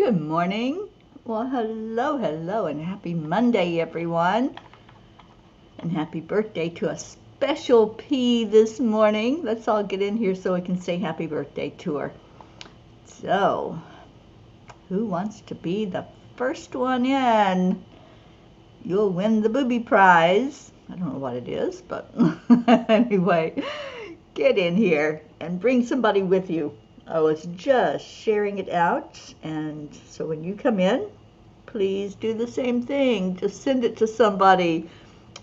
Good morning. Well, hello, hello, and happy Monday, everyone. And happy birthday to a special P this morning. Let's all get in here so we can say happy birthday to her. So, who wants to be the first one in? You'll win the booby prize. I don't know what it is, but anyway, get in here and bring somebody with you. I was just sharing it out, and so when you come in, please do the same thing. Just send it to somebody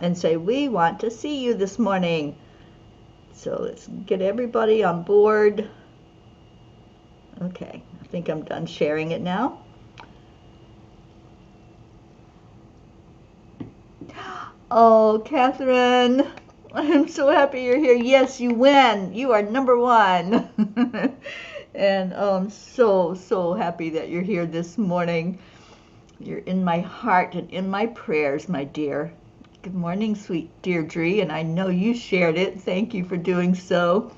and say, we want to see you this morning. So let's get everybody on board. Okay, I think I'm done sharing it now. Oh, Catherine, I'm so happy you're here. Yes, you win. You are number one. And I'm so happy that you're here this morning. You're in my heart and in my prayers, my dear. Good morning, sweet Deirdre, and I know you shared it. Thank you for doing so.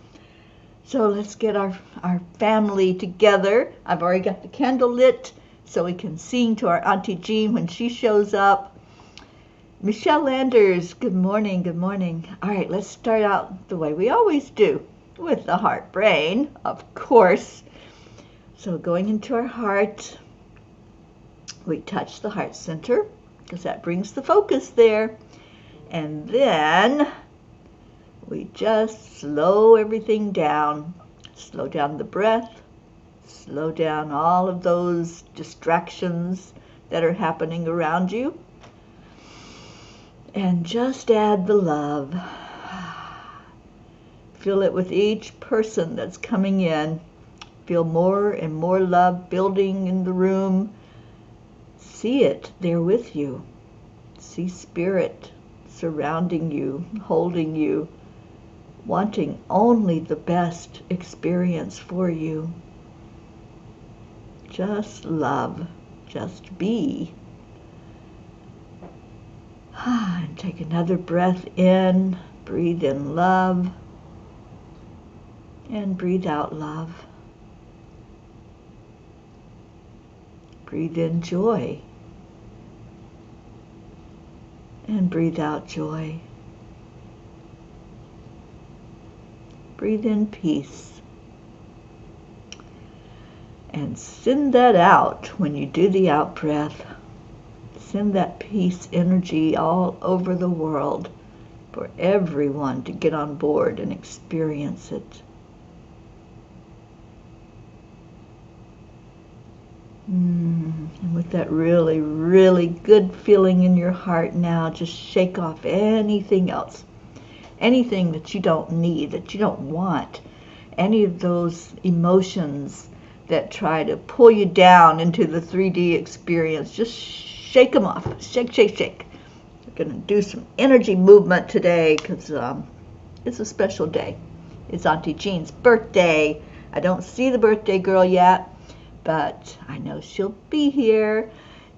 So let's get our family together. I've already got the candle lit so we can sing to our Auntie Jean when she shows up. Michelle Landers, good morning, good morning. All right, let's start out the way we always do, with the heart brain, of course. So going into our heart, we touch the heart center, because that brings the focus there. And then we just slow everything down. Slow down the breath, slow down all of those distractions that are happening around you. And just add the love. Feel it with each person that's coming in. Feel more and more love building in the room. See it there with you. See spirit surrounding you, holding you, wanting only the best experience for you. Just love. Just be. And take another breath in, breathe in love, and breathe out love. Breathe in joy, and breathe out joy. Breathe in peace, and send that out when you do the out breath. Send that peace energy all over the world for everyone to get on board and experience it. And with that really, really good feeling in your heart now, just shake off anything else. Anything that you don't need, that you don't want. Any of those emotions that try to pull you down into the 3D experience. Just shake them off. Shake, shake, shake. We're going to do some energy movement today because it's a special day. It's Auntie Jean's birthday. I don't see the birthday girl yet, but I know she'll be here.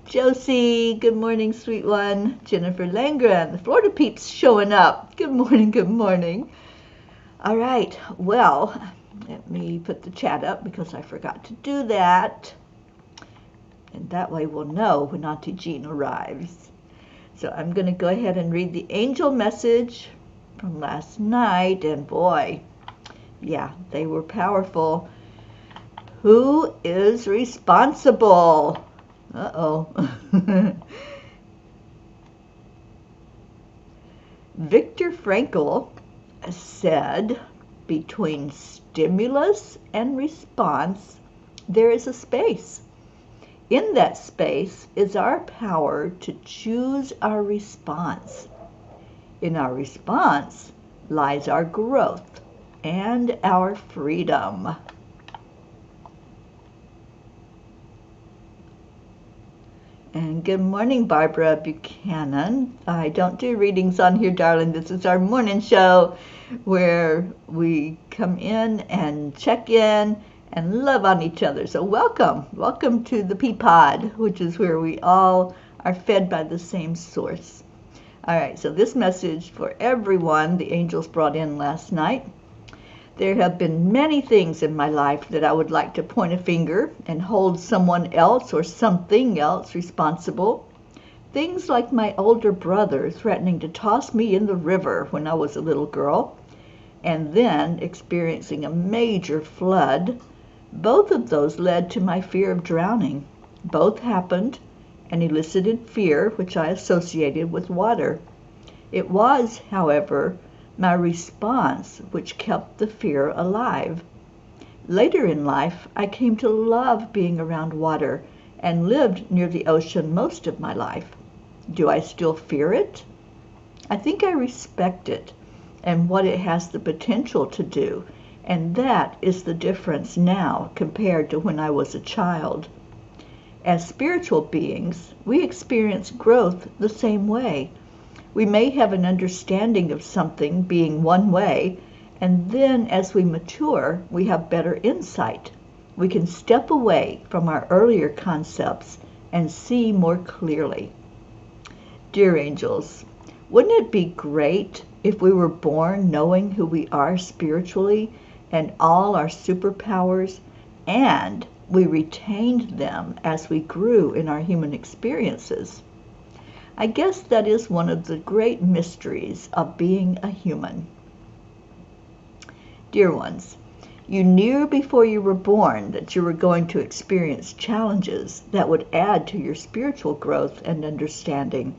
Josie, good morning, sweet one. Jennifer Langren, the Florida peeps showing up. Good morning, good morning. All right, well, let me put the chat up because I forgot to do that. And that way we'll know when Auntie Jean arrives. So I'm going to go ahead and read the angel message from last night. And boy, yeah, they were powerful. Who is responsible? Uh-oh. Viktor Frankl said, between stimulus and response, there is a space. In that space is our power to choose our response. In our response lies our growth and our freedom. And good morning, Barbara Buchanan. I don't do readings on here, darling. This is our morning show where we come in and check in and love on each other. So welcome. Welcome to the P-Pod, which is where we all are fed by the same source. All right, so this message for everyone the angels brought in last night. There have been many things in my life that I would like to point a finger and hold someone else or something else responsible. Things like my older brother threatening to toss me in the river when I was a little girl, and then experiencing a major flood. Both of those led to my fear of drowning. Both happened and elicited fear, which I associated with water. It was, however, my response which kept the fear alive. Later in life, I came to love being around water and lived near the ocean most of my life. Do I still fear it? I think I respect it and what it has the potential to do, and that is the difference now compared to when I was a child. As spiritual beings, we experience growth the same way. We may have an understanding of something being one way, and then as we mature, we have better insight. We can step away from our earlier concepts and see more clearly. Dear angels, wouldn't it be great if we were born knowing who we are spiritually and all our superpowers, and we retained them as we grew in our human experiences? I guess that is one of the great mysteries of being a human. Dear ones, you knew before you were born that you were going to experience challenges that would add to your spiritual growth and understanding.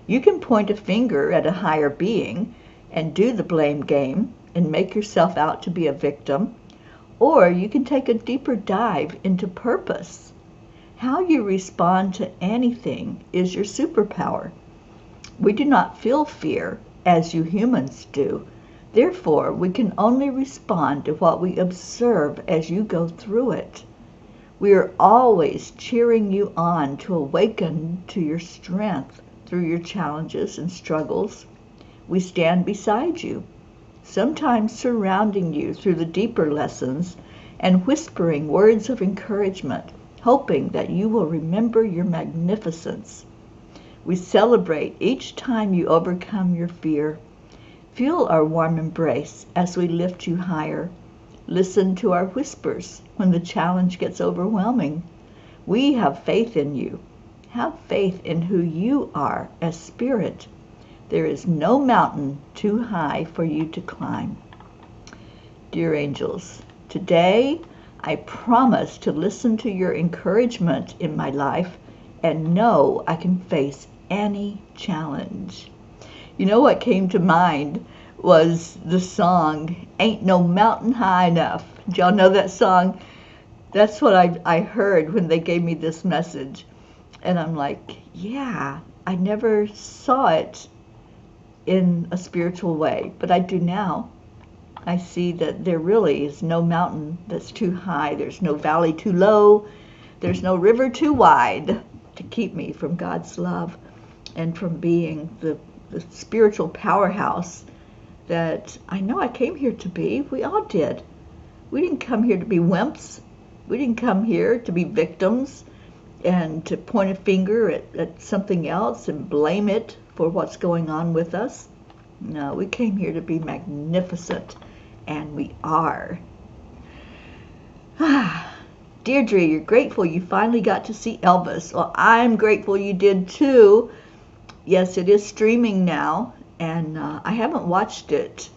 You can point a finger at a higher being and do the blame game and make yourself out to be a victim, or you can take a deeper dive into purpose. How you respond to anything is your superpower. We do not feel fear as you humans do. Therefore, we can only respond to what we observe as you go through it. We are always cheering you on to awaken to your strength through your challenges and struggles. We stand beside you, sometimes surrounding you through the deeper lessons and whispering words of encouragement, hoping that you will remember your magnificence. We celebrate each time you overcome your fear. Feel our warm embrace as we lift you higher. Listen to our whispers when the challenge gets overwhelming. We have faith in you. Have faith in who you are as spirit. There is no mountain too high for you to climb. Dear angels, today I promise to listen to your encouragement in my life and know I can face any challenge. You know what came to mind was the song, Ain't No Mountain High Enough. Did y'all know that song? That's what I heard when they gave me this message. And I'm like, yeah, I never saw it in a spiritual way, but I do now. I see that there really is no mountain that's too high. There's no valley too low. There's no river too wide to keep me from God's love and from being the spiritual powerhouse that I know I came here to be. We all did. We didn't come here to be wimps. We didn't come here to be victims and to point a finger at something else and blame it for what's going on with us. No, we came here to be magnificent, and we are. Deirdre, you're grateful you finally got to see Elvis. Well, I'm grateful you did too. Yes, it is streaming now, and I haven't watched it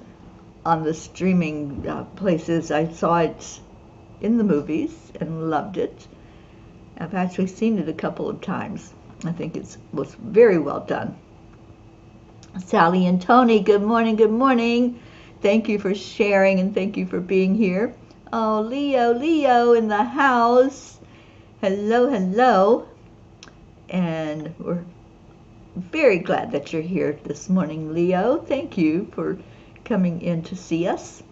on the streaming places. I saw it in the movies and loved it. I've actually seen it a couple of times. I think it was very well done. Sally and Tony, good morning, good morning. Thank you for sharing and thank you for being here. Oh, Leo in the house. Hello, hello. And we're very glad that you're here this morning, Leo. Thank you for coming in to see us.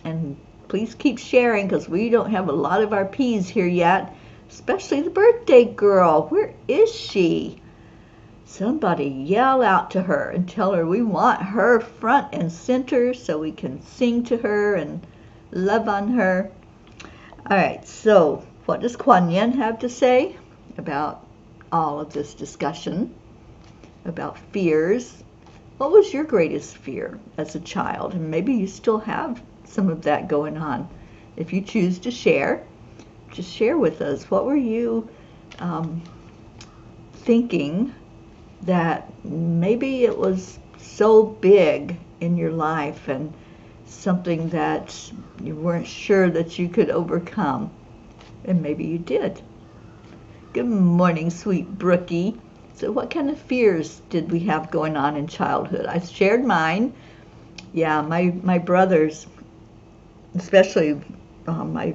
And please keep sharing because we don't have a lot of our P's here yet, especially the birthday girl. Where is she? Somebody yell out to her and tell her we want her front and center so we can sing to her and love on her. All right, so what does Kuan Yin have to say about all of this discussion about fears? What was your greatest fear as a child? And maybe you still have some of that going on. If you choose to share, just share with us. What were you thinking that maybe it was so big in your life and something that you weren't sure that you could overcome, and maybe you did. Good morning, sweet Brookie. So what kind of fears did we have going on in childhood? I shared mine. Yeah, my brothers, especially my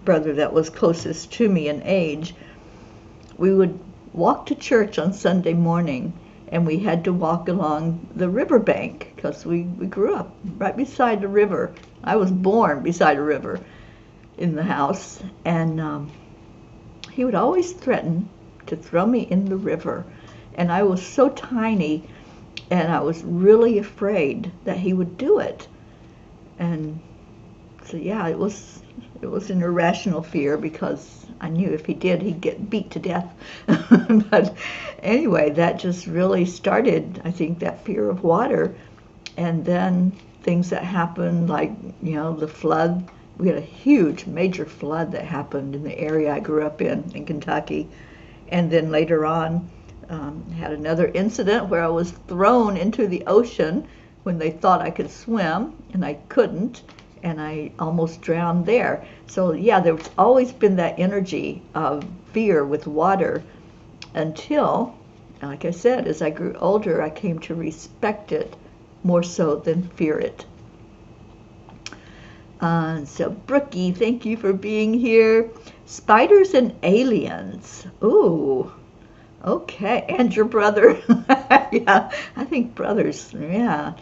brother that was closest to me in age, we would walk to church on Sunday morning, and we had to walk along the riverbank because we grew up right beside the river. I was born beside a river in the house, and he would always threaten to throw me in the river. And I was so tiny, and I was really afraid that he would do it. And so yeah, it was an irrational fear because I knew if he did, he'd get beat to death. But anyway, that just really started, I think, that fear of water. And then things that happened, like, the flood. We had a huge, major flood that happened in the area I grew up in Kentucky. And then later on, had another incident where I was thrown into the ocean when they thought I could swim, and I couldn't, and I almost drowned there. So yeah, there's always been that energy of fear with water until, like I said, as I grew older, I came to respect it more so than fear it. So Brookie, thank you for being here. Spiders and aliens. Ooh. Okay, and your brother. Yeah, I think brothers. Yeah,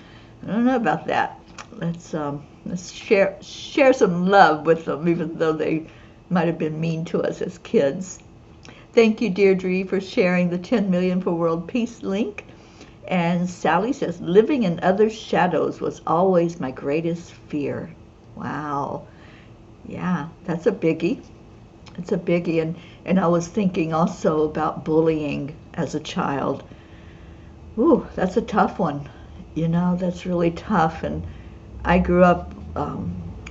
I don't know about that. Let's share some love with them, even though they might have been mean to us as kids. Thank you, Deirdre, for sharing the 10 million for world peace link. And Sally says, living in others' shadows was always my greatest fear. Wow. Yeah, that's a biggie. It's a biggie. And I was thinking also about bullying as a child. Ooh, that's a tough one. That's really tough. And I grew up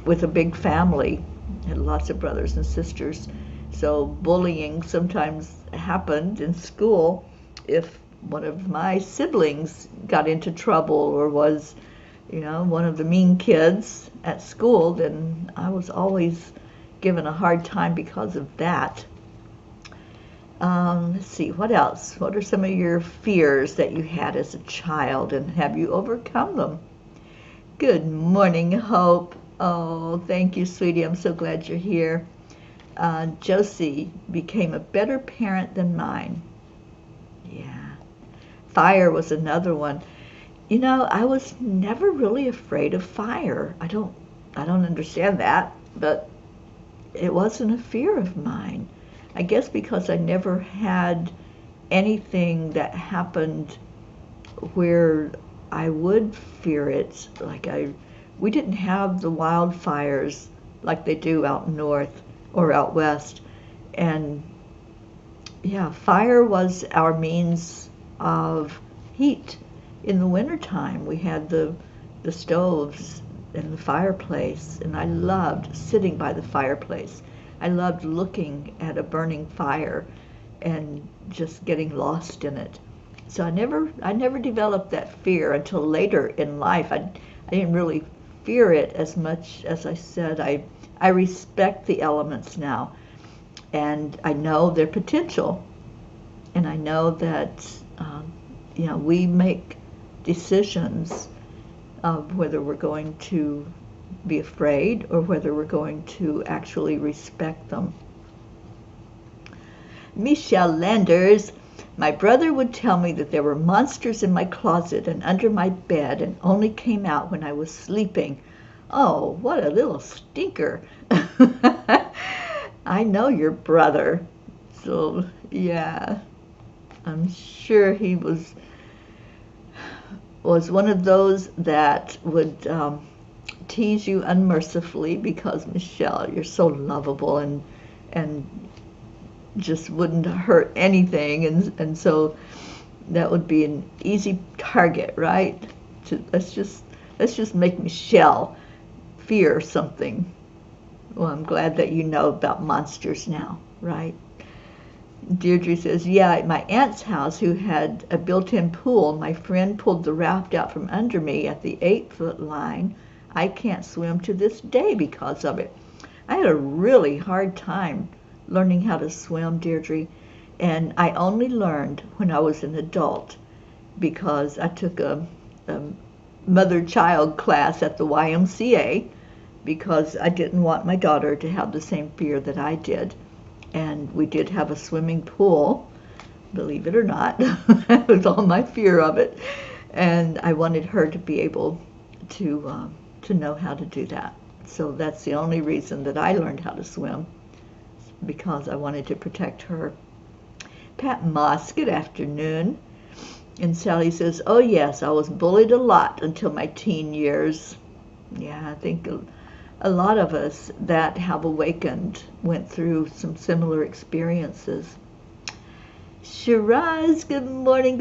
with a big family, had lots of brothers and sisters. So bullying sometimes happened in school if one of my siblings got into trouble or was, one of the mean kids at school, then I was always given a hard time because of that. Let's see, what else? What are some of your fears that you had as a child, and have you overcome them? Good morning, Hope. Oh, thank you, sweetie. I'm so glad you're here. Josie became a better parent than mine. Yeah. Fire was another one. I was never really afraid of fire. I don't understand that, but it wasn't a fear of mine. I guess because I never had anything that happened where I would fear it. We didn't have the wildfires like they do out north or out west. And yeah, fire was our means of heat. In the wintertime, we had the stoves and the fireplace, and I loved sitting by the fireplace. I loved looking at a burning fire and just getting lost in it. So I never developed that fear until later in life. I didn't really fear it as much as I said. I respect the elements now, and I know their potential, and I know that we make decisions of whether we're going to be afraid or whether we're going to actually respect them. Michelle Landers, my brother would tell me that there were monsters in my closet and under my bed and only came out when I was sleeping. Oh, what a little stinker. I know your brother. So, yeah, I'm sure he was one of those that would tease you unmercifully because, Michelle, you're so lovable and just wouldn't hurt anything, and so that would be an easy target, right? Let's just make Michelle fear something. Well, I'm glad that you know about monsters now, right? Deirdre says, yeah, at my aunt's house, who had a built-in pool, my friend pulled the raft out from under me at the 8-foot line. I can't swim to this day because of it. I had a really hard time learning how to swim, Deirdre, and I only learned when I was an adult because I took a mother-child class at the YMCA because I didn't want my daughter to have the same fear that I did. And we did have a swimming pool, believe it or not. It was all my fear of it. And I wanted her to be able to know how to do that. So that's the only reason that I learned how to swim, because I wanted to protect her. Pat Moss, good afternoon. And Sally says, oh yes, I was bullied a lot until my teen years. Yeah, I think a lot of us that have awakened went through some similar experiences. Shiraz, good morning,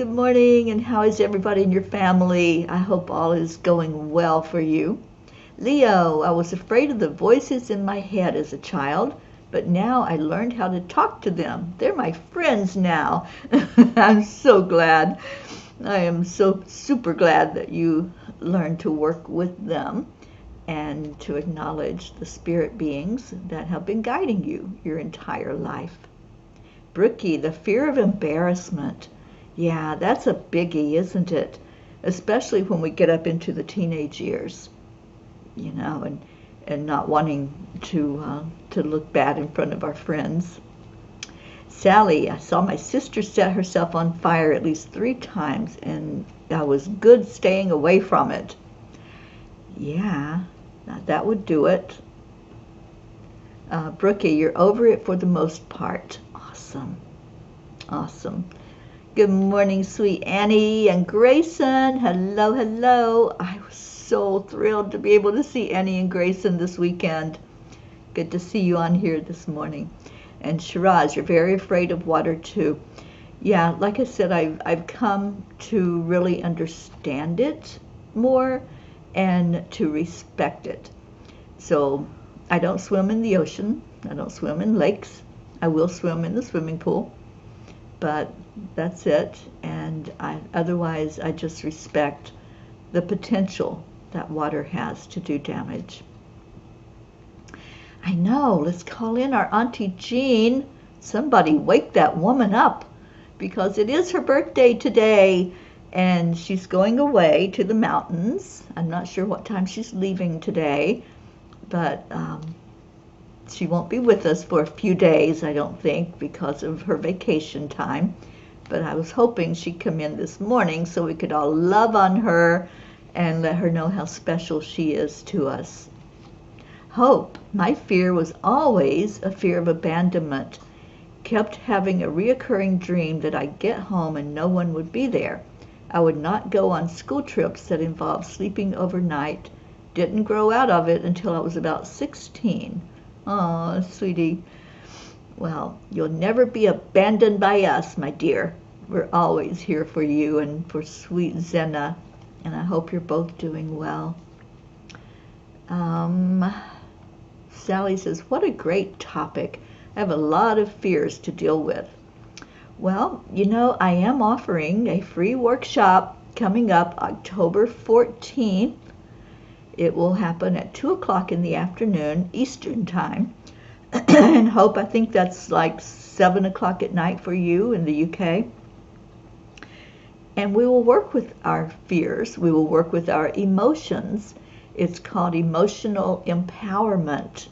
and how is everybody in your family? I hope all is going well for you. Leo, I was afraid of the voices in my head as a child, but now I learned how to talk to them. They're my friends now. I'm so glad. I am so super glad that you learned to work with them and to acknowledge the spirit beings that have been guiding you your entire life. Brookie, the fear of embarrassment. Yeah, that's a biggie, isn't it? Especially when we get up into the teenage years, you know, and not wanting to look bad in front of our friends. Sally, I saw my sister set herself on fire at least 3 times, and I was good staying away from it. Yeah, that would do it. Brookie, you're over it for the most part. Awesome. Good morning, sweet Annie and Grayson. Hello. I was so thrilled to be able to see Annie and Grayson this weekend. Good to see you on here this morning. And Shiraz, you're very afraid of water too. Yeah, like I said, I've come to really understand it more and to respect it. So I don't swim in the ocean. I don't swim in lakes. I will swim in the swimming pool, but that's it. And otherwise, I just respect the potential that water has to do damage. I know, let's call in our Auntie Jean. Somebody wake that woman up, because it is her birthday today, and she's going away to the mountains. I'm not sure what time she's leaving today, but she won't be with us for a few days, I don't think, because of her vacation time. But I was hoping she'd come in this morning so we could all love on her and let her know how special she is to us. Hope, my fear was always a fear of abandonment. Kept having a reoccurring dream that I'd get home and no one would be there. I would not go on school trips that involved sleeping overnight. Didn't grow out of it until I was about 16. Oh, sweetie. Well, you'll never be abandoned by us, my dear. We're always here for you and for sweet Zena, and I hope you're both doing well. Sally says, what a great topic. I have a lot of fears to deal with. Well, you know, I am offering a free workshop coming up October 14th. It will happen at 2 o'clock in the afternoon, Eastern time. And Hope, I think that's like 7 o'clock at night for you in the UK. And we will work with our fears. We will work with our emotions. It's called emotional empowerment.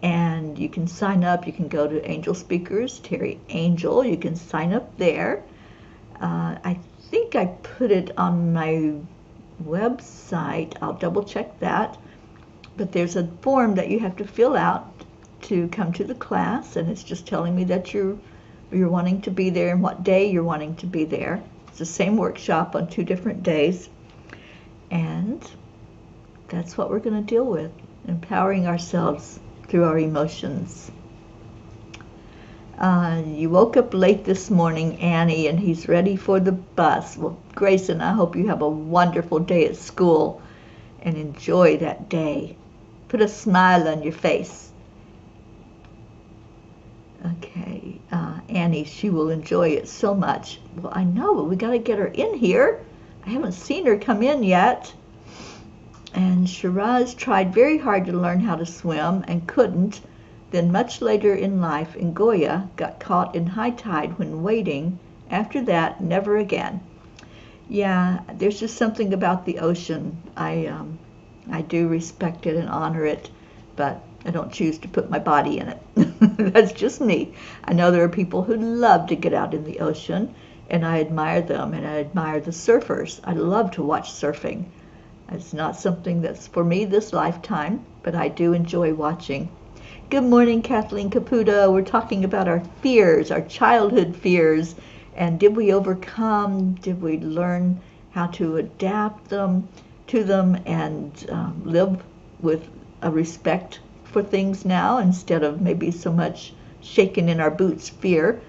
And you can sign up. You can go to Angel Speakers, Teri Angel. You can sign up there. I think I put it on my website. I'll double check that. But there's a form that you have to fill out to come to the class, and it's just telling me that you're wanting to be there and what day you're wanting to be there. It's the same workshop on 2 different days. And that's what we're going to deal with, empowering ourselves through our emotions. You woke up late this morning, Annie, and he's ready for the bus. Well, Grayson, I hope you have a wonderful day at school and enjoy that day. Put a smile on your face. Okay, Annie, she will enjoy it so much. Well, I know, but we got to get her in here. I haven't seen her come in yet. And Shiraz tried very hard to learn how to swim and couldn't. Then much later in life in Goya, got caught in high tide when wading. After that, never again. Yeah, there's just something about the ocean. I do respect it and honor it, but I don't choose to put my body in it. That's just me. I know there are people who love to get out in the ocean, and I admire them, and I admire the surfers. I love to watch surfing. It's not something that's for me this lifetime, but I do enjoy watching. Good morning, Kathleen Caputo. We're talking about our fears, our childhood fears, and did we overcome? Did we learn how to adapt to them and live with a respect for things now instead of maybe so much shaken in our boots fear?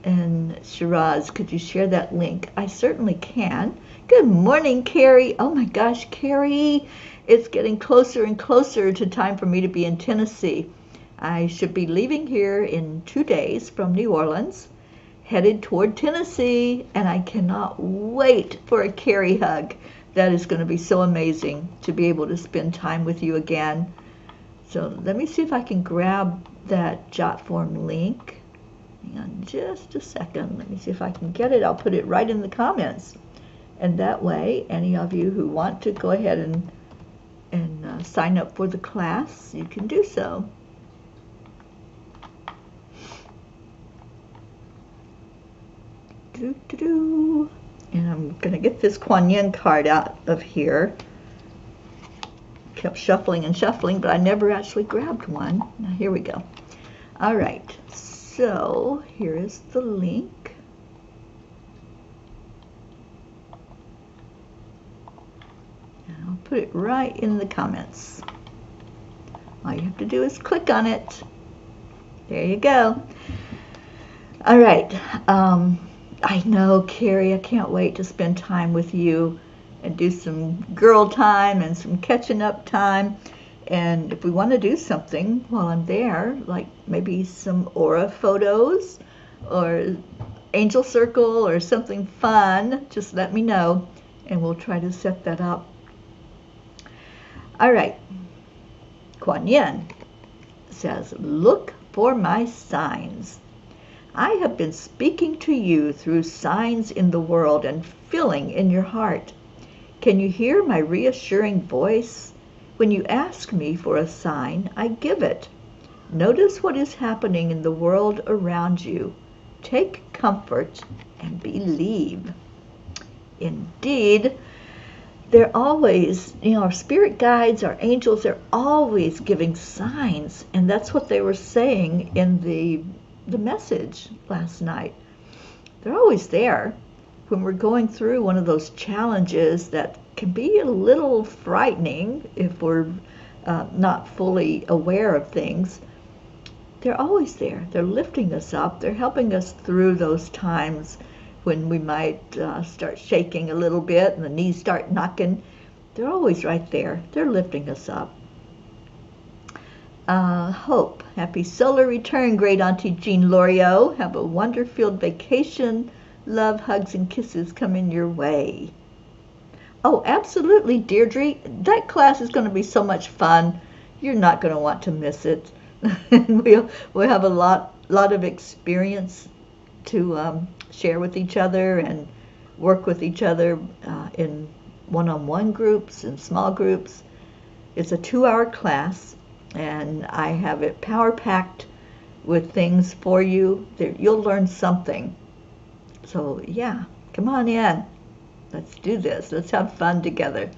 And Shiraz, could you share that link? I certainly can. Good morning, Carrie. Oh my gosh, Carrie, it's getting closer and closer to time for me to be in Tennessee. I should be leaving here in 2 days from New Orleans, headed toward Tennessee, and I cannot wait for a Carrie hug. That is going to be so amazing to be able to spend time with you again. So let me see if I can grab that Jotform link. Hang on just a second. Let me see if I can get it. I'll put it right in the comments. And that way, any of you who want to go ahead and sign up for the class, you can do so. And I'm going to get this Kuan Yin card out of here. Kept shuffling and shuffling, but I never actually grabbed one. Now here we go. All right, so here is the link. And I'll put it right in the comments. All you have to do is click on it. There you go. All right. I know, Carrie, I can't wait to spend time with you and do some girl time and some catching up time. And if we want to do something while I'm there, like maybe some aura photos or angel circle or something fun, just let me know and we'll try to set that up. All right. Kuan Yin says, look for my signs. I have been speaking to you through signs in the world and filling in your heart. Can you hear my reassuring voice? When you ask me for a sign, I give it. Notice what is happening in the world around you. Take comfort and believe. Indeed, they're always, our spirit guides, our angels, they're always giving signs. And that's what they were saying in the message last night. They're always there when we're going through one of those challenges that can be a little frightening if we're not fully aware of things. They're always there. They're lifting us up. They're helping us through those times when we might start shaking a little bit and the knees start knocking. They're always right there. They're lifting us up. Hope. Happy solar return, great Auntie Jean Loriot. Have a wonder-filled vacation. Love, hugs, and kisses coming your way. Oh, absolutely, Deirdre. That class is going to be so much fun. You're not going to want to miss it. we'll have a lot of experience to share with each other and work with each other in one-on-one groups and small groups. It's a 2-hour class. And I have it power-packed with things for you. You'll learn something. So, yeah, come on in. Let's do this. Let's have fun together.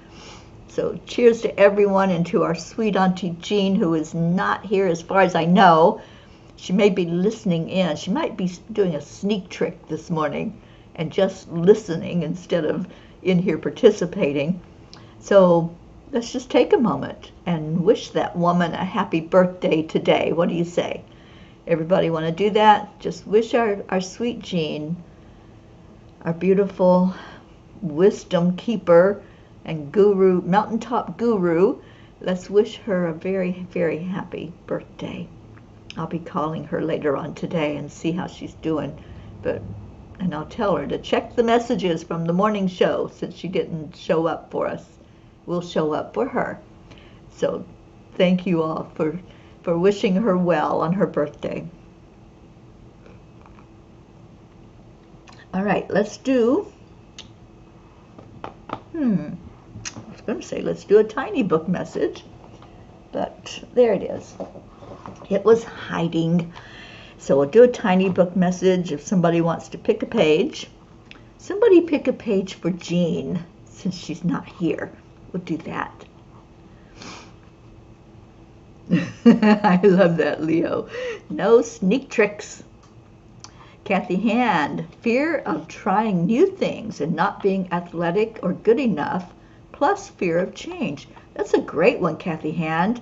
So, cheers to everyone and to our sweet Auntie Jean, who is not here as far as I know. She may be listening in. She might be doing a sneak trick this morning and just listening instead of in here participating. So, let's just take a moment and wish that woman a happy birthday today. What do you say? Everybody want to do that? Just wish our sweet Jean, our beautiful wisdom keeper and guru, mountaintop guru, Let's wish her a very, very happy birthday. I'll be calling her later on today and see how she's doing. And I'll tell her to check the messages from the morning show since she didn't show up for us. We'll show up for her. So thank you all for wishing her well on her birthday. All right, let's do, I was going to say let's do a tiny book message, but there it is. It was hiding. So we'll do a tiny book message if somebody wants to pick a page. Somebody pick a page for Jean since she's not here. We'll do that. I love that, Leo. No sneak tricks. Kathy Hand, fear of trying new things and not being athletic or good enough, plus fear of change. That's a great one, Kathy Hand.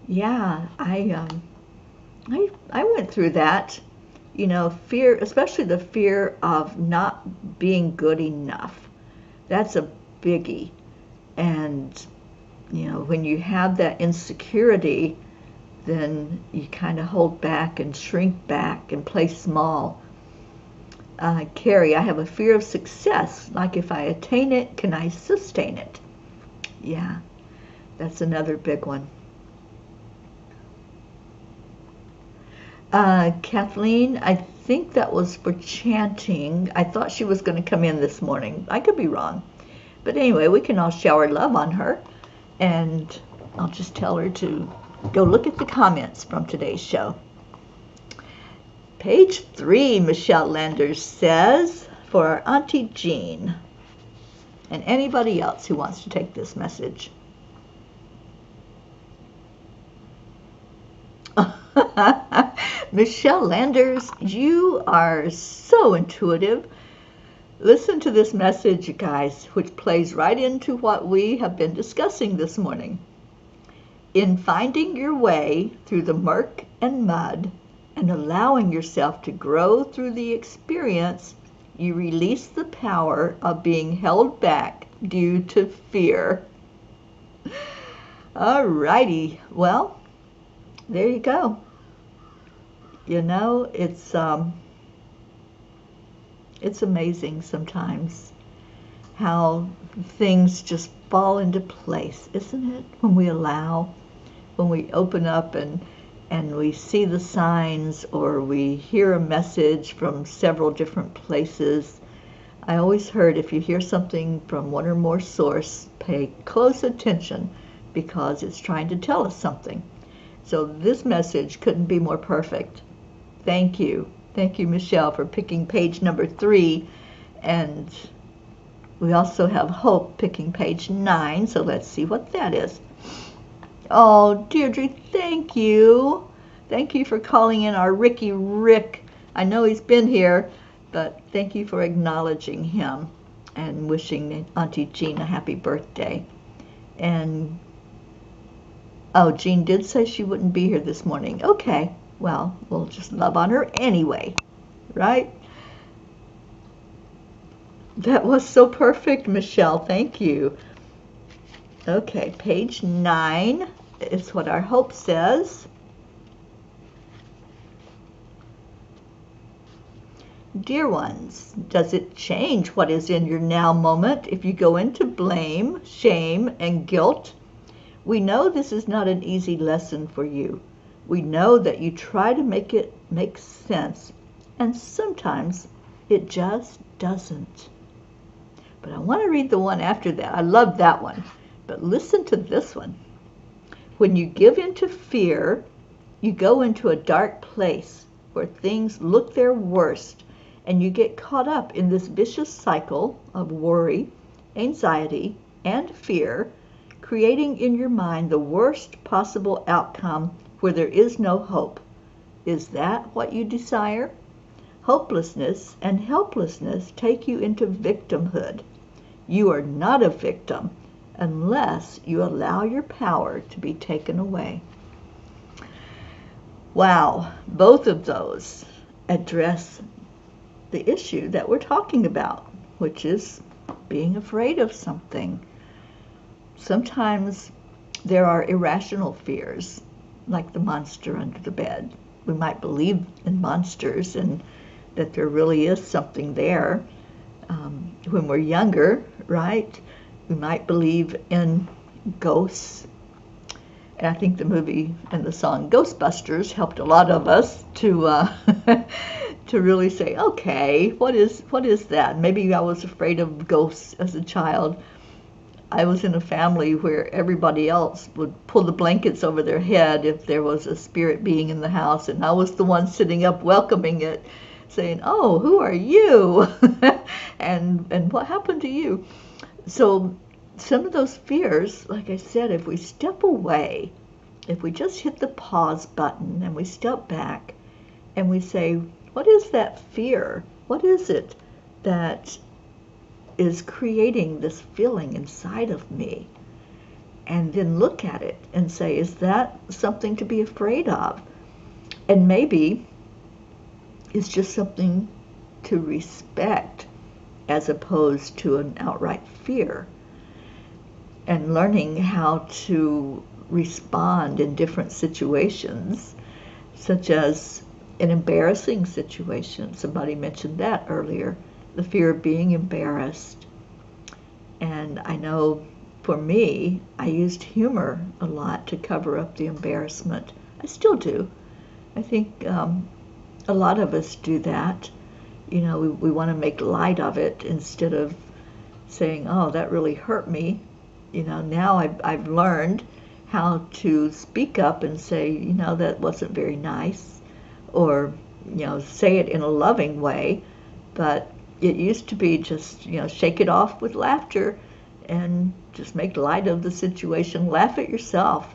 Yeah, I went through that. You know, fear, especially the fear of not being good enough. That's a biggie. And, you know, when you have that insecurity, then you kind of hold back and shrink back and play small. Carrie, I have a fear of success. Like if I attain it, can I sustain it? Yeah, that's another big one. Kathleen, I think that was for chanting. I thought she was going to come in this morning. I could be wrong. But anyway, we can all shower love on her. And I'll just tell her to go look at the comments from today's show. Page 3, Michelle Landers says, for our Auntie Jean. And anybody else who wants to take this message. Michelle Landers, you are so intuitive. Listen to this message, you guys, which plays right into what we have been discussing this morning. In finding your way through the murk and mud and allowing yourself to grow through the experience, you release the power of being held back due to fear. All righty. Well, there you go. You know, it's amazing sometimes how things just fall into place, isn't it? When we allow, when we open up and we see the signs or we hear a message from several different places. I always heard if you hear something from one or more source, pay close attention because it's trying to tell us something. So this message couldn't be more perfect. Thank you. Thank you, Michelle, for picking page number 3. And we also have Hope picking page 9, so let's see what that is. Oh, Deirdre, thank you. Thank you for calling in our Ricky Rick. I know he's been here, but thank you for acknowledging him and wishing Auntie Jean a happy birthday. And, oh, Jean did say she wouldn't be here this morning. Okay, well, we'll just love on her anyway, right? That was so perfect, Michelle. Thank you. Okay, page 9 is what our Hope says. Dear ones, does it change what is in your now moment if you go into blame, shame, and guilt? We know this is not an easy lesson for you. We know that you try to make it make sense, and sometimes it just doesn't. But I want to read the one after that. I love that one. But listen to this one. When you give in to fear, you go into a dark place where things look their worst, and you get caught up in this vicious cycle of worry, anxiety, and fear, creating in your mind the worst possible outcome where there is no hope. Is that what you desire? Hopelessness and helplessness take you into victimhood. You are not a victim unless you allow your power to be taken away. Wow, both of those address the issue that we're talking about, which is being afraid of something. Sometimes there are irrational fears, like the monster under the bed. We might believe in monsters and that there really is something there. When we're younger, right, we might believe in ghosts. And I think the movie and the song Ghostbusters helped a lot of us to to really say, okay, what is that? Maybe I was afraid of ghosts as a child. I was in a family where everybody else would pull the blankets over their head if there was a spirit being in the house, and I was the one sitting up welcoming it, saying, "Oh, who are you?" and what happened to you? So some of those fears, like I said, if we step away, if we just hit the pause button and we step back and we say, what is that fear? What is it that is creating this feeling inside of me? And then look at it and say, is that something to be afraid of? And maybe it's just something to respect as opposed to an outright fear. And learning how to respond in different situations, such as an embarrassing situation. Somebody mentioned that earlier, the fear of being embarrassed. And I know for me, I used humor a lot to cover up the embarrassment. I still do. I think a lot of us do that. You know, we want to make light of it instead of saying, oh, that really hurt me. You know, now I've learned how to speak up and say, you know, that wasn't very nice, or, you know, say it in a loving way. But it used to be just, you know, shake it off with laughter and just make light of the situation. Laugh at yourself.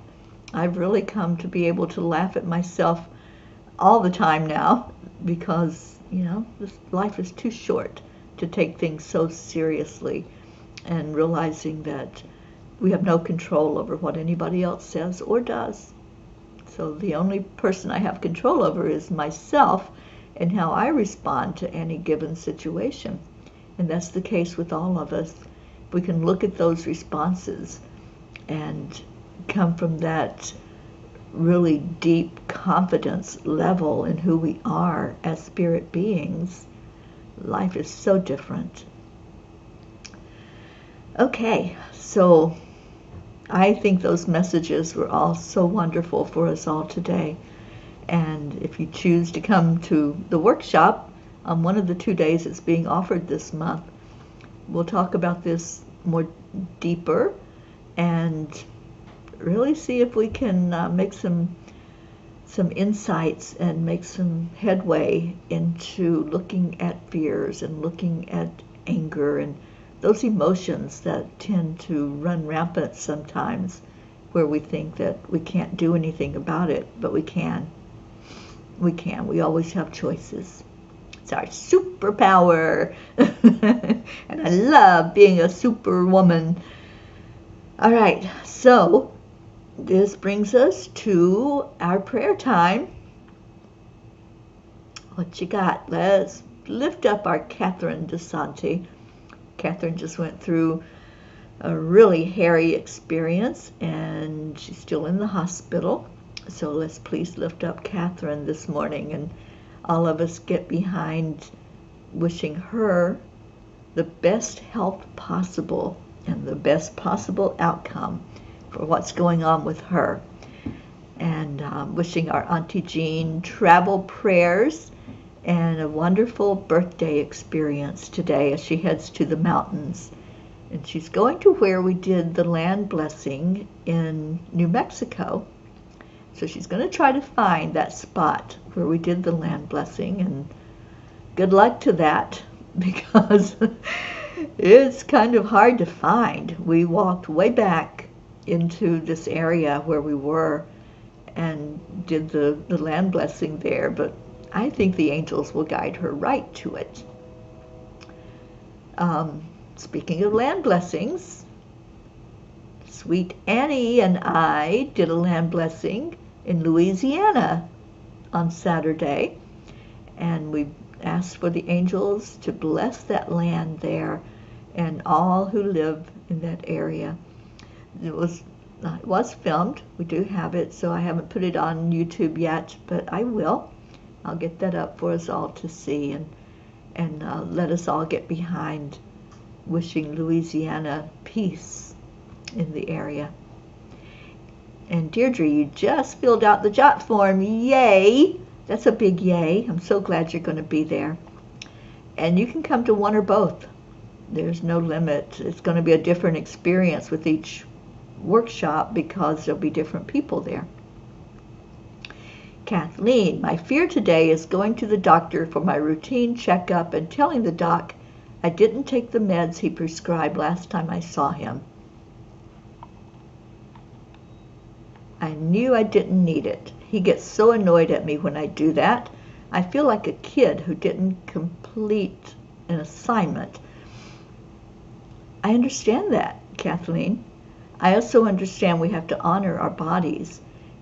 I've really come to be able to laugh at myself all the time now because, you know, this life is too short to take things so seriously, and realizing that we have no control over what anybody else says or does. So the only person I have control over is myself and how I respond to any given situation. And that's the case with all of us. We can look at those responses and come from that really deep confidence level in who we are as spirit beings. Life is so different. Okay, so I think those messages were all so wonderful for us all today. And if you choose to come to the workshop on one of the 2 days it's being offered this month, we'll talk about this more deeper and really see if we can make some insights and make some headway into looking at fears and looking at anger and those emotions that tend to run rampant sometimes, where we think that we can't do anything about it, but we can. We can. We always have choices. It's our superpower. And I love being a superwoman. All right, so this brings us to our prayer time. What you got? Let's lift up our Catherine DeSanti. Catherine just went through a really hairy experience, and she's still in the hospital. So let's please lift up Catherine this morning, and all of us get behind wishing her the best health possible and the best possible outcome for what's going on with her. And wishing our Auntie Jean travel prayers and a wonderful birthday experience today as she heads to the mountains. And she's going to where we did the land blessing in New Mexico. So she's going to try to find that spot where we did the land blessing, and good luck to that, because it's kind of hard to find. We walked way back into this area where we were and did the land blessing there, but I think the angels will guide her right to it. Speaking of land blessings, Sweet Annie and I did a land blessing in Louisiana on Saturday, and we asked for the angels to bless that land there and all who live in that area. It was It was filmed. We do have it, so I haven't put it on YouTube yet, but I will. I'll get that up for us all to see, and let us all get behind wishing Louisiana peace in the area. And Deirdre, you just filled out the jot form. Yay! That's a big yay. I'm so glad you're going to be there. And you can come to one or both. There's no limit. It's going to be a different experience with each workshop because there'll be different people there. Kathleen, my fear today is going to the doctor for my routine checkup and telling the doc I didn't take the meds he prescribed last time I saw him. I knew I didn't need it. He gets so annoyed at me when I do that. I feel like a kid who didn't complete an assignment. I understand that, Kathleen. I also understand we have to honor our bodies.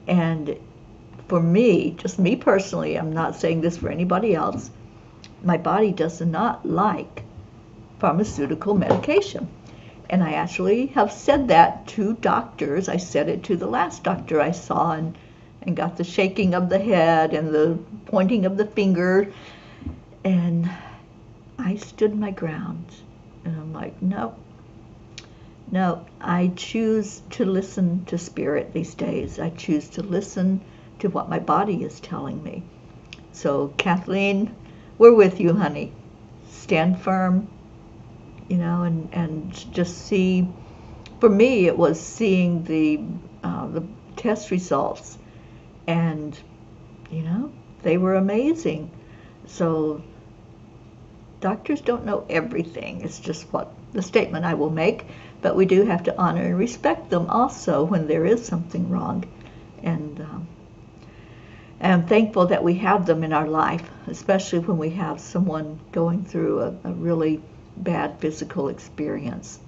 And for me, just me personally, I'm not saying this for anybody else, my body does not like pharmaceutical medication. And I actually have said that to doctors. I said it to the last doctor I saw and got the shaking of the head and the pointing of the finger. And I stood my ground. And I'm like, no, I choose to listen to spirit these days. I choose to listen to what my body is telling me. So Kathleen, we're with you, honey. Stand firm, and just see. For me, it was seeing the test results, and they were amazing. So doctors don't know everything. It's just what the statement I will make, but we do have to honor and respect them also when there is something wrong. And I'm thankful that we have them in our life, especially when we have someone going through a really bad physical experience.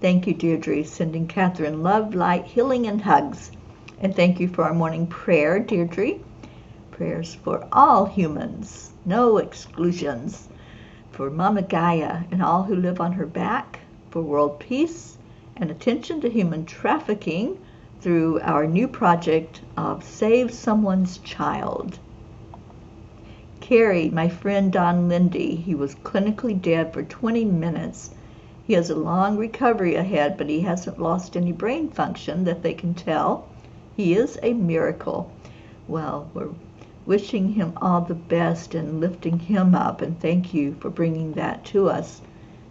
Thank you, Deirdre, sending Catherine love, light, healing, and hugs. And thank you for our morning prayer, Deirdre. Prayers for all humans, no exclusions. For Mama Gaia and all who live on her back, for world peace, and attention to human trafficking through our new project of Save Someone's Child. Carrie, my friend Don Lindy, he was clinically dead for 20 minutes. He has a long recovery ahead, but he hasn't lost any brain function that they can tell. He is a miracle. Well, we're wishing him all the best and lifting him up, and thank you for bringing that to us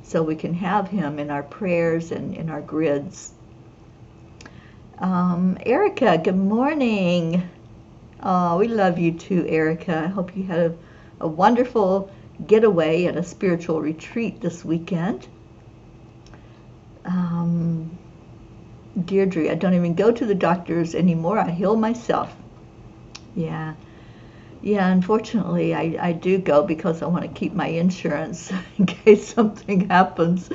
so we can have him in our prayers and in our grids. Erica, good morning. Oh, we love you too, Erica. I hope you had a wonderful getaway at a spiritual retreat this weekend. Deirdre, I don't even go to the doctors anymore. I heal myself. Yeah, unfortunately, I do go because I want to keep my insurance in case something happens.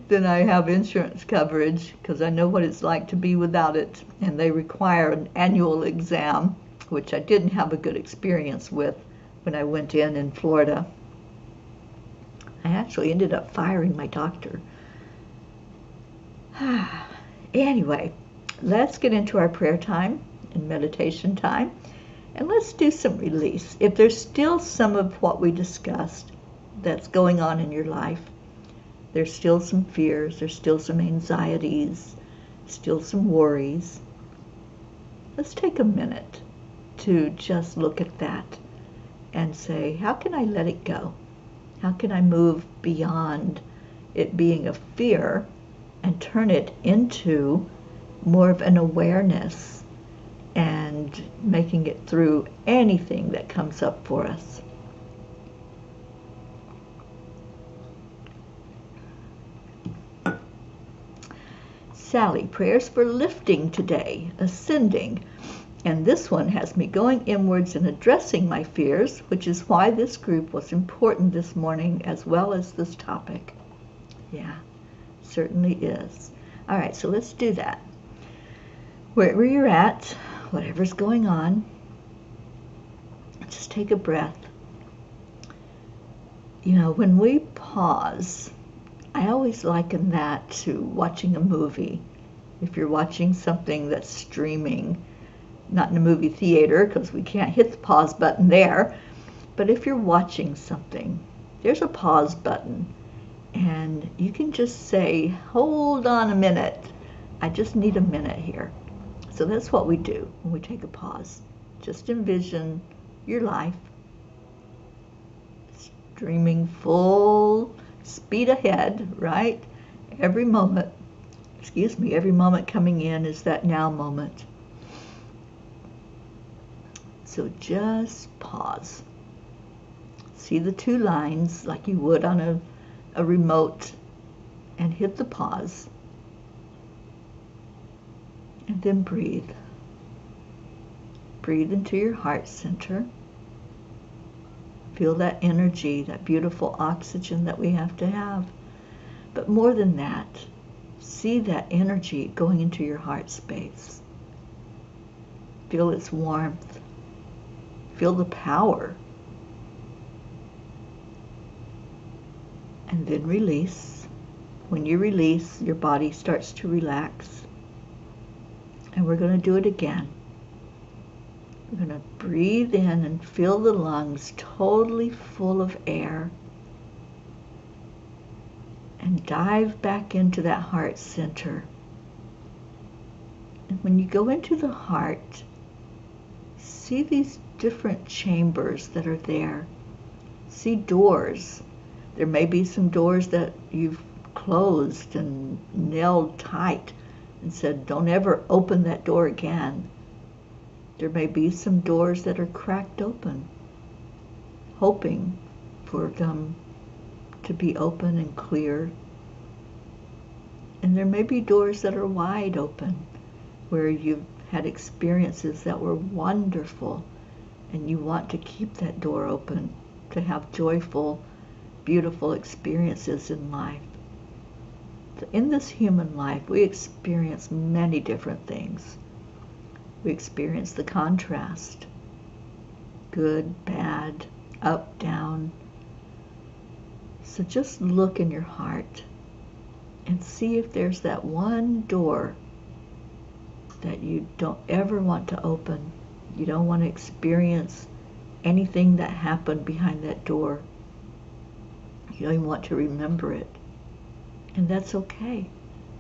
Then I have insurance coverage because I know what it's like to be without it. And they require an annual exam, which I didn't have a good experience with when I went in Florida. I actually ended up firing my doctor. Anyway, let's get into our prayer time and meditation time. And let's do some release. If there's still some of what we discussed that's going on in your life, there's still some fears, there's still some anxieties, still some worries, let's take a minute to just look at that and say, how can I let it go? How can I move beyond it being a fear and turn it into more of an awareness and making it through anything that comes up for us? Sally, prayers for lifting today, ascending. And this one has me going inwards and addressing my fears, which is why this group was important this morning as well as this topic. Yeah, certainly is. All right, so let's do that. Wherever you're at, whatever's going on, just take a breath. When we pause, I always liken that to watching a movie. If you're watching something that's streaming, not in a movie theater because we can't hit the pause button there, but if you're watching something, there's a pause button, and you can just say, hold on a minute, I just need a minute here. So that's what we do when we take a pause. Just envision your life streaming full speed ahead, right? Every moment coming in is that now moment. So just pause. See the two lines like you would on a remote, and hit the pause. And then breathe. Breathe into your heart center. Feel that energy, that beautiful oxygen that we have to have. But more than that, see that energy going into your heart space. Feel its warmth. Feel the power. And then release. When you release, your body starts to relax. And we're going to do it again. We're going to breathe in and fill the lungs totally full of air. And dive back into that heart center. And when you go into the heart, see these different chambers that are there. See doors. There may be some doors that you've closed and nailed tight and said, don't ever open that door again. There may be some doors that are cracked open, hoping for them to be open and clear. And there may be doors that are wide open, where you've had experiences that were wonderful, and you want to keep that door open to have joyful, beautiful experiences in life. In this human life, we experience many different things. We experience the contrast, good, bad, up, down. So just look in your heart and see if there's that one door that you don't ever want to open. You don't want to experience anything that happened behind that door. You don't even want to remember it. And that's okay.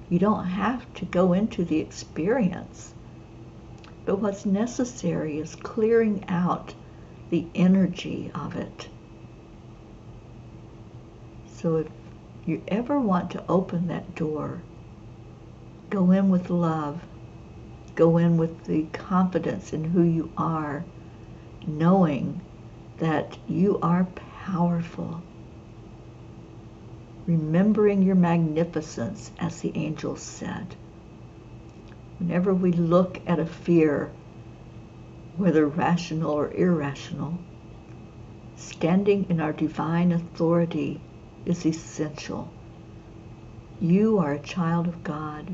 You don't have to go into the experience. But what's necessary is clearing out the energy of it. So if you ever want to open that door, go in with love. Go in with the confidence in who you are, knowing that you are powerful. Remembering your magnificence, as the angels said. Whenever we look at a fear, whether rational or irrational, standing in our divine authority is essential. You are a child of God.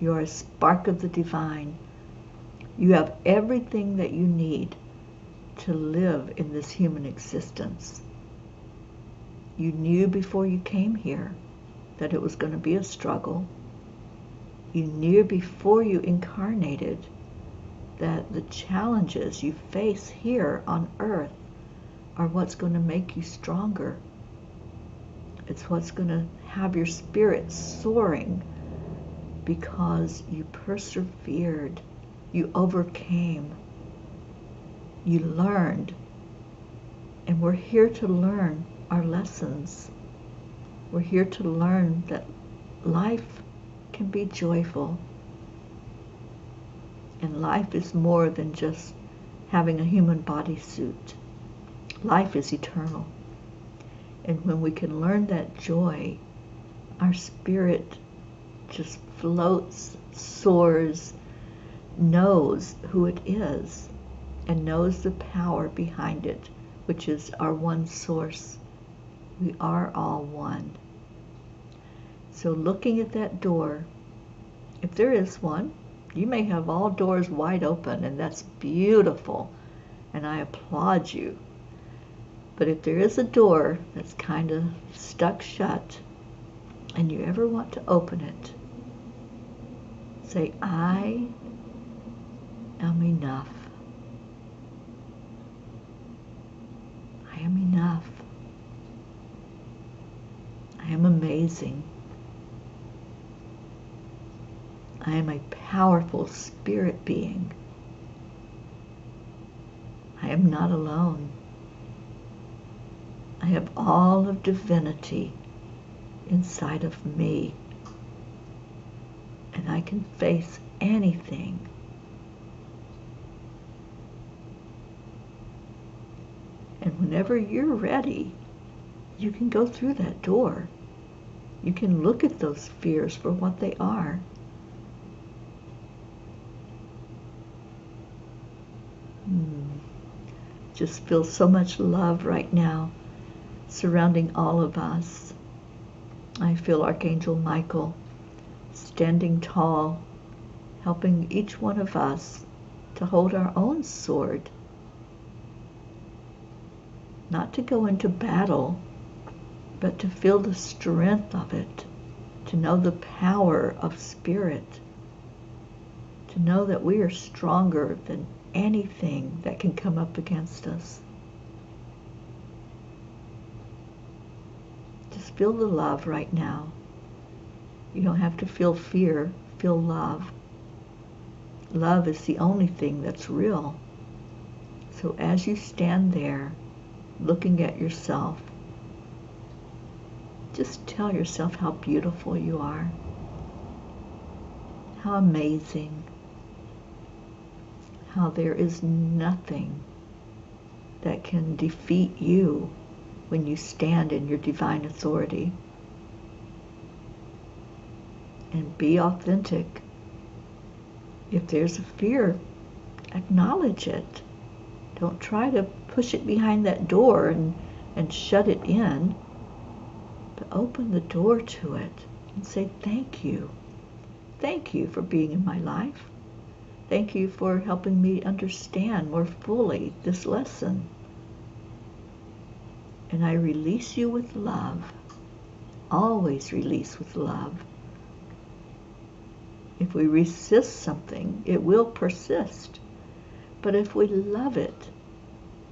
You are a spark of the divine. You have everything that you need to live in this human existence. You knew before you came here that it was going to be a struggle. You knew before you incarnated that the challenges you face here on earth are what's going to make you stronger. It's what's going to have your spirit soaring, because you persevered, you overcame, you learned. And we're here to learn our lessons. We're here to learn that life can be joyful. And life is more than just having a human bodysuit. Life is eternal. And when we can learn that joy, our spirit just floats, soars, knows who it is, and knows the power behind it, which is our one source. We are all one. So looking at that door, if there is one, you may have all doors wide open, and that's beautiful, and I applaud you. But if there is a door that's kind of stuck shut, and you ever want to open it, Say, I am enough. I am enough. I am amazing. I am a powerful spirit being. I am not alone. I have all of divinity inside of me. And I can face anything. And whenever you're ready, you can go through that door. You can look at those fears for what they are. Just feel so much love right now surrounding all of us. I feel Archangel Michael standing tall, helping each one of us to hold our own sword. Not to go into battle, but to feel the strength of it, to know the power of spirit, to know that we are stronger than anything that can come up against us. Just feel the love right now. You don't have to feel fear, feel love. Love is the only thing that's real. So as you stand there, looking at yourself, just tell yourself how beautiful you are, how amazing, how there is nothing that can defeat you when you stand in your divine authority. And be authentic. If there's a fear, acknowledge it. Don't try to push it behind that door and shut it in, but open the door to it and say, thank you. Thank you for being in my life. Thank you for helping me understand more fully this lesson. And I release you with love. Always release with love. If we resist something, it will persist. But if we love it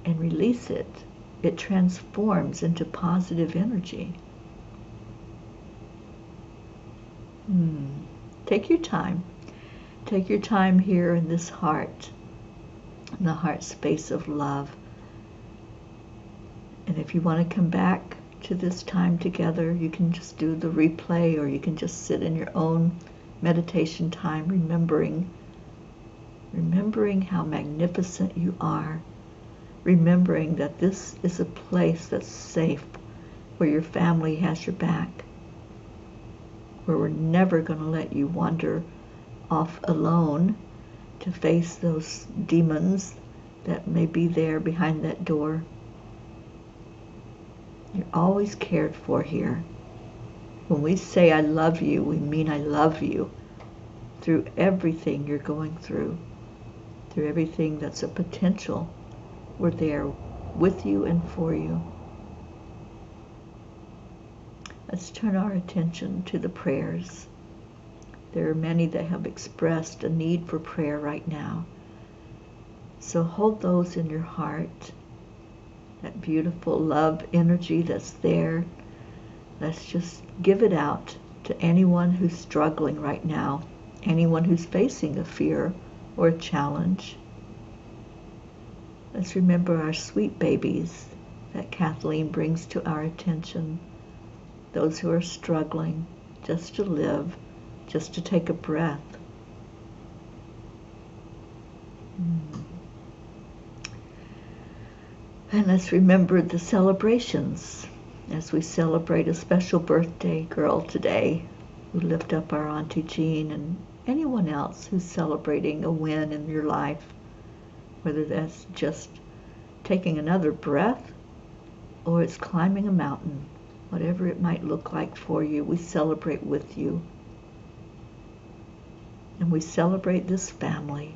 and release it, it transforms into positive energy. Take your time. Take your time here in this heart, in the heart space of love. And if you want to come back to this time together, you can just do the replay, or you can just sit in your own meditation time, remembering how magnificent you are, remembering that this is a place that's safe, where your family has your back, where we're never going to let you wander off alone to face those demons that may be there behind that door. You're always cared for here. When we say I love you, we mean I love you through everything you're going through everything that's a potential. We're there with you and for you. Let's turn our attention to the prayers. There are many that have expressed a need for prayer right now. So hold those in your heart, that beautiful love energy that's there. Let's just give it out to anyone who's struggling right now, anyone who's facing a fear or a challenge. Let's remember our sweet babies that Kathleen brings to our attention, those who are struggling just to live, just to take a breath. And let's remember the celebrations as we celebrate a special birthday girl today. We lift up our Auntie Jean and anyone else who's celebrating a win in your life, whether that's just taking another breath or it's climbing a mountain. Whatever it might look like for you, we celebrate with you. And we celebrate this family.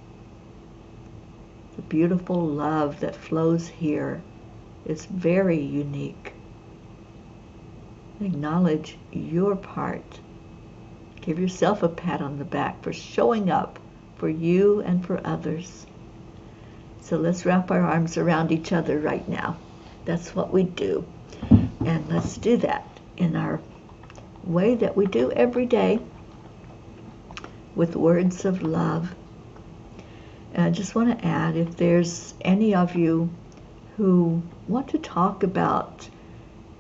The beautiful love that flows here is very unique. Acknowledge your part Give yourself a pat on the back for showing up for you and for others. So let's wrap our arms around each other right now. That's what we do. And let's do that in our way that we do every day with words of love. And I just want to add, if there's any of you who want to talk about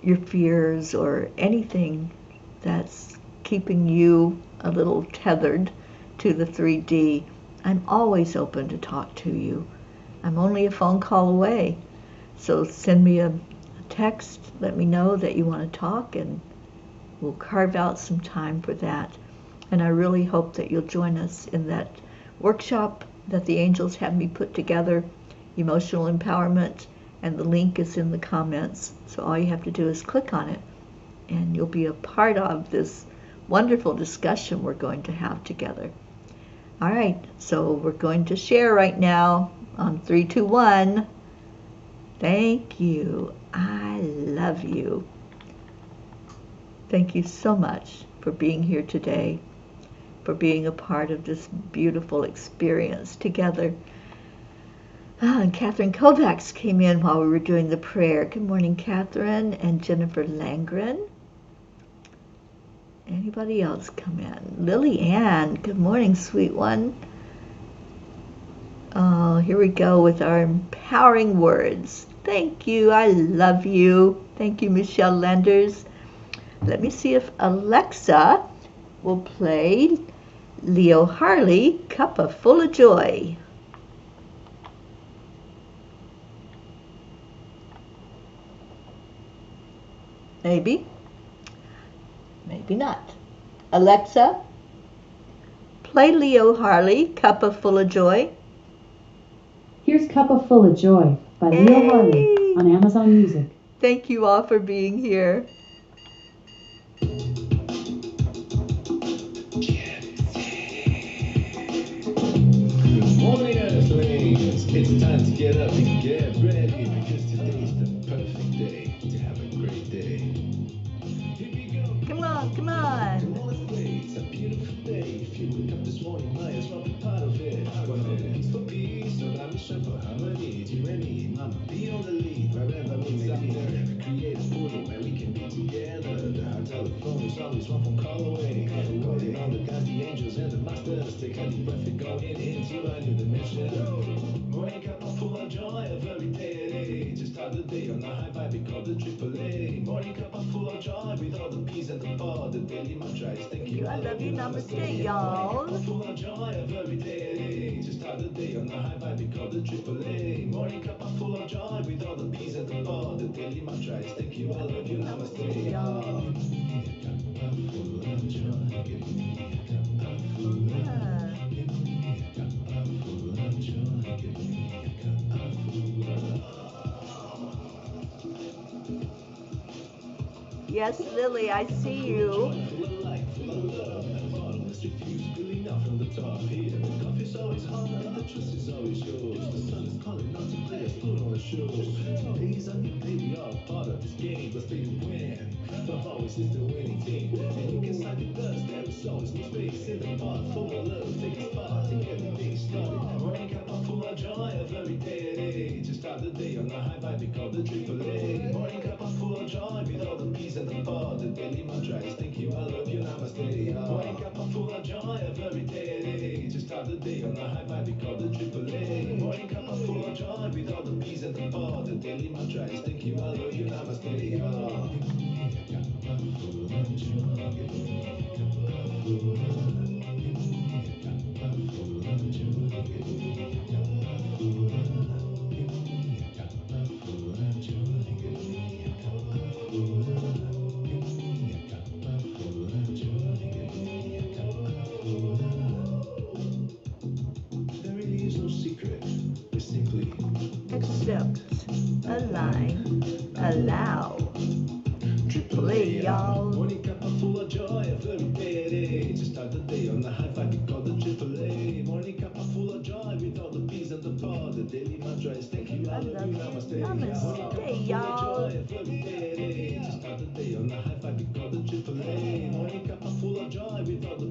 your fears or anything that's keeping you a little tethered to the 3D, I'm always open to talk to you. I'm only a phone call away. So send me a text, let me know that you want to talk, and we'll carve out some time for that. And I really hope that you'll join us in that workshop that the angels have me put together, Emotional Empowerment, and the link is in the comments. So all you have to do is click on it, and you'll be a part of this wonderful discussion we're going to have together. All right, so we're going to share right now on 3, 2, 1. Thank you. I love you. Thank you so much for being here today, for being a part of this beautiful experience together. And Catherine Kovacs came in while we were doing the prayer. Good morning, Catherine. And Jennifer Langren. Anybody else come in? Lily Ann. Good morning, sweet one. Oh, here we go with our empowering words. Thank you. I love you. Thank you, Michelle Landers. Let me see if Alexa will play Leo Harley, Cuppa Full of Joy. Maybe. Maybe not. Alexa, play Leo Harley, Cuppa Full of Joy. Here's Cuppa Full of Joy by Leo Harley on Amazon Music. Thank you all for being here. Good morning, Earthlings. It's time to get up and get ready, because today's the perfect day to have a great day. Here we go. Come on, come on. Come on, let's play. It's a beautiful day. If you wake up this morning, might as well be part of it. One moment for peace, another mission for harmony. You and me, mama, be on the lead wherever we may be. Create a portal where we can be together. The hard telephone is always one phone call away. Calling all the guys, the angels, and the masters. Take a deep breath and go into a new dimension. Wake up full of joy every day. Just start the day on a high vibe, we call the AAA. Morning cup full of joy with all the peace and the power. The daily mantra is thank you, I love you, namaste, y'all. Full of joy every day. Just start the day on a high vibe, we call the AAA. Morning cup full of joy with all the peace and the power. The daily mantra is thank you, I love you, namaste, y'all. Give me a cup full of joy. Give me a cup full of joy. Give me a cup full of joy. Give me a cup full of. Yes, Lily, I see you. Full of light, full of love, and bottomless refuse, spilling out from the top here. The coffee's always hot, and the trust is always yours. The sun is calling out to play us put on a show. Today's a new day, we are part of this game. Let's play to win. Love always is the winning team. And you can sign with us, there is always no space in the pot. Full of love, take a spot, take everything started. Morning cup full of joy every day. Just start the day on a high vibe, we call the AAA. Morning cup full of joy with all the peace and the power. The daily mantra is thank you, I love you, namaste. Morning cup full of joy every day. Just start the day on a high vibe, we call the AAA. Morning cup full of joy with all the peace and the power. The daily mantra is thank you, I love you, namaste. Give me a cup full of joy. Give me a cup full of love. Give me a cup full of joy. Give me a cup full of love. Give me a cup full of joy. Give me a cup full of love. Give me a cup full of joy. Give me a cup full of love. There really is no secret. We simply Accept, align, allow. AAA, y'all. Morning cup full of joy every day. Just start the day on the high vibe, we call the AAA. Morning cup full of joy with all the peace and the power. The daily mantra is thank you, I love you, namaste. Namaste, y'all. Every day. Just start the day on the high vibe, we call the AAA. Morning cup full of joy with all the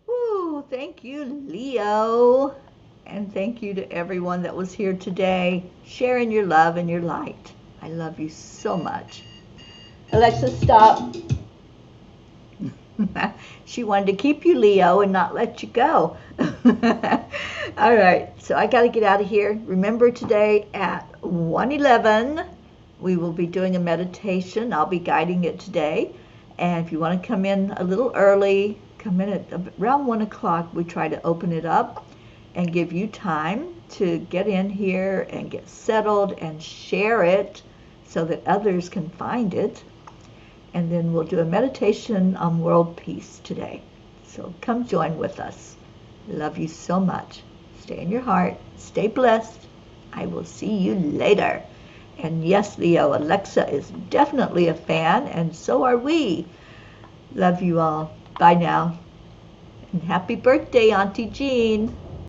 Woo, thank you, Leo. And thank you to everyone that was here today, sharing your love and your light. I love you so much. Alexa, stop. She wanted to keep you, Leo, and not let you go. All right, so I got to get out of here. Remember, today at 1:11, we will be doing a meditation. I'll be guiding it today. And if you want to come in a little early, come in at around 1 o'clock. We try to open it up and give you time to get in here and get settled and share it so that others can find it. And then we'll do a meditation on world peace today. So come join with us. Love you so much. Stay in your heart. Stay blessed. I will see you later. And yes, Leo, Alexa is definitely a fan, and so are we. Love you all. Bye now. And happy birthday, Auntie Jean.